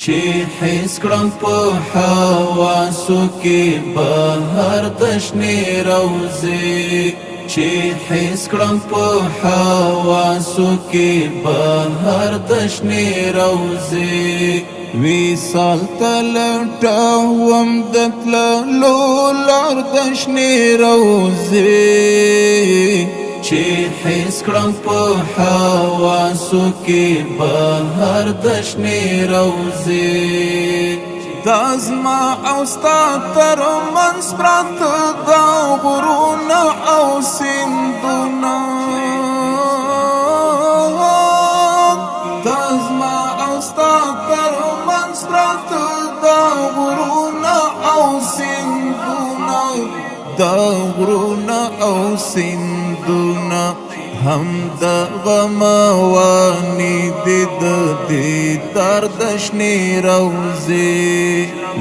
چې حس کړم په حواسو کې بهر د شنې روضې چې حس کړم په حواسو کې بهر د شنې روضې وصال تلټوم د تللو لار د شنې روضې چې حس کړم په حواسو کې بهر د شنې روضې دا زما او ستا تر منځ پراته دا غرونه او سیندونه دا زما او ستا تر منځ پراته دا غرونه او سیندونه دا غرونه او سیندونه هم د غموانی د دیدار د شنې روضې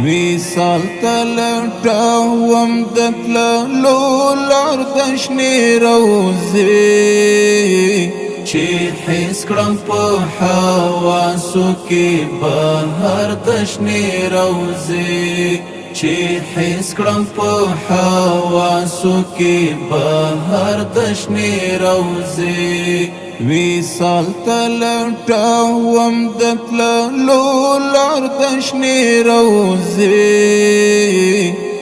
وصال تلټوم د تللو لار د شنې روضې چې حس کړم په حواسو کې بهر د شنې روضې چې حس کړم په حواسو کې بهر د شنې روضې وصال تلټوم د تللو لار د شنې روضې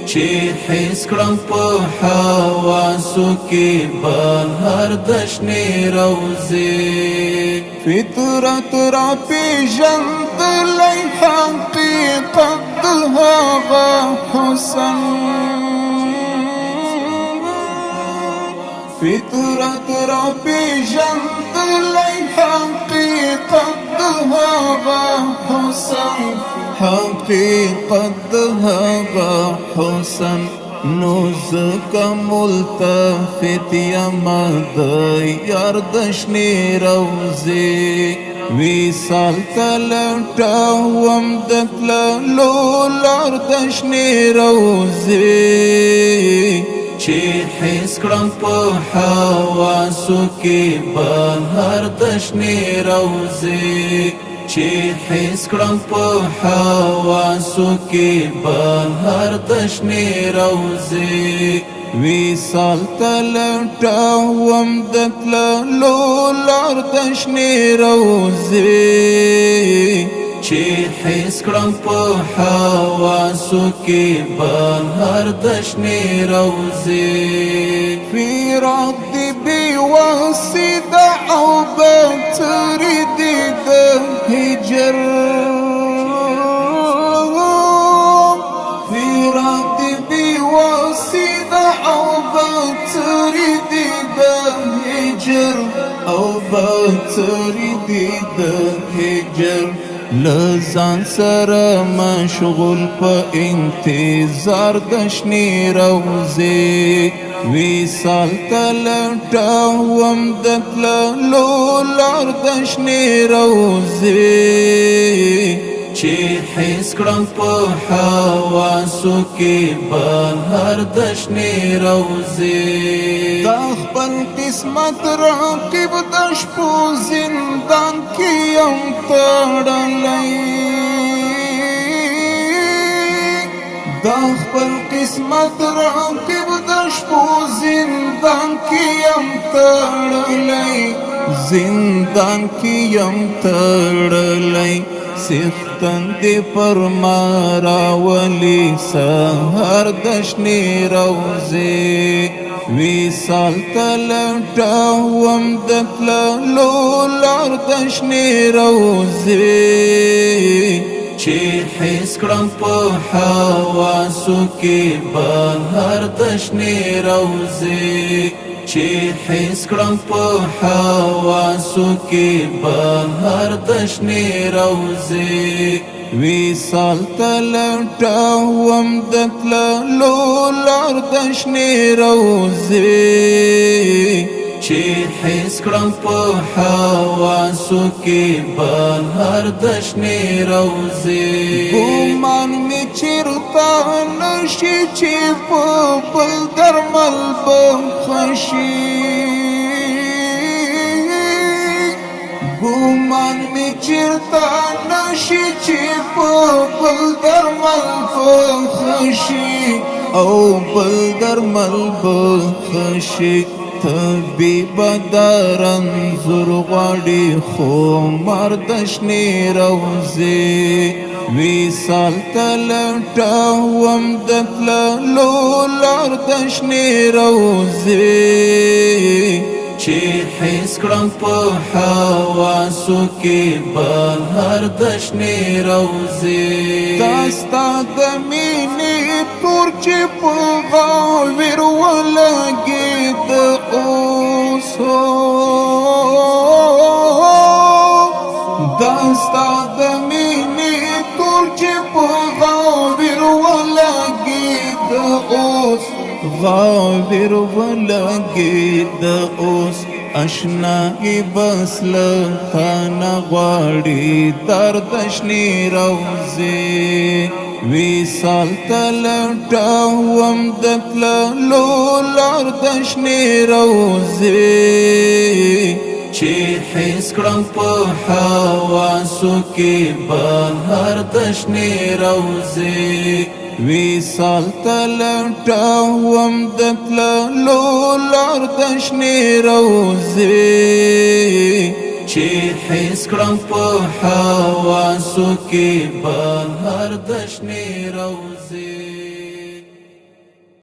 چې حس کړم په حواسو کې بهر د شنې روضې فطرت را پیژندلی حقیقت د هغه حسن فطرت را پیژندلی حقیقت د هغه حسن حقیقت د هغه حسن نو زکه ملتفت یما د یار د شنې روضې وصال تلټوم د تللو لار د شنې روضې چې حس کړم په حواسو کې بهر د شنې روضې چې حس کړم په حواسو کې بهر د شنې روضې وصال تلټوم د تللو لار د شنې روضې چې حس کړم په حواسو کې بهر د شنې روضې فراق دی بې واسطه او بتر دی د هجر فراق دی بې واسطه او بتر دی د هجر او بتر دی د هجر لزان سره مشغول په انتظار د شنې روضې وصال تلټوم د تللو لار د شنې روضې چې حس کړم په حواسو کې بهر د شنې روضې دا خپل قسمت راقب د شپو زندان کې یم تړلی دا خپل قسمت راقب د شپو زندان کې یم تړلی زندان کې یم تړلی سفتن دی پر ما راولی سهر د شنې روضې وصال تلټوم د تللو لار د شنې روضې چې حس کړم په حواسو کې بهر د شنې روضې چې حس کړم په حواسو کې بهر د شنې روضې وصال تلټوم د تللو لار د شنې روضې چې حس کړم په حواسو کې بهر د شنې روضې ګمان مې چېرته نشي چې په بل درمل به ښه شي ګومان می چیرته نشي چې په بل درمل پخشي او بل درمل پخشي طبیب د رنځور غواړي خو مرد شنې روزې وصال ته لټوم د تللو لار د شنې روزې چې حس کړم په حواسو کې بهر د شنې روزې دا ستا د مینې تور چې په غاویر ولګېد اوس دا ستا د مینې تور چې په غاویر ولګېد اوس غاویر ولګېد اوس اشنائی بس لتانا غواړي درد شنې روزې وصال ته لټوم د تللو لار د شنې روزې چې حس کړم په حواسو کې بهر د شنې روزې وصال ته لټوم د تللو لار د شنې روزې چې حس کړم په حواسو کې بهر د شنې روزې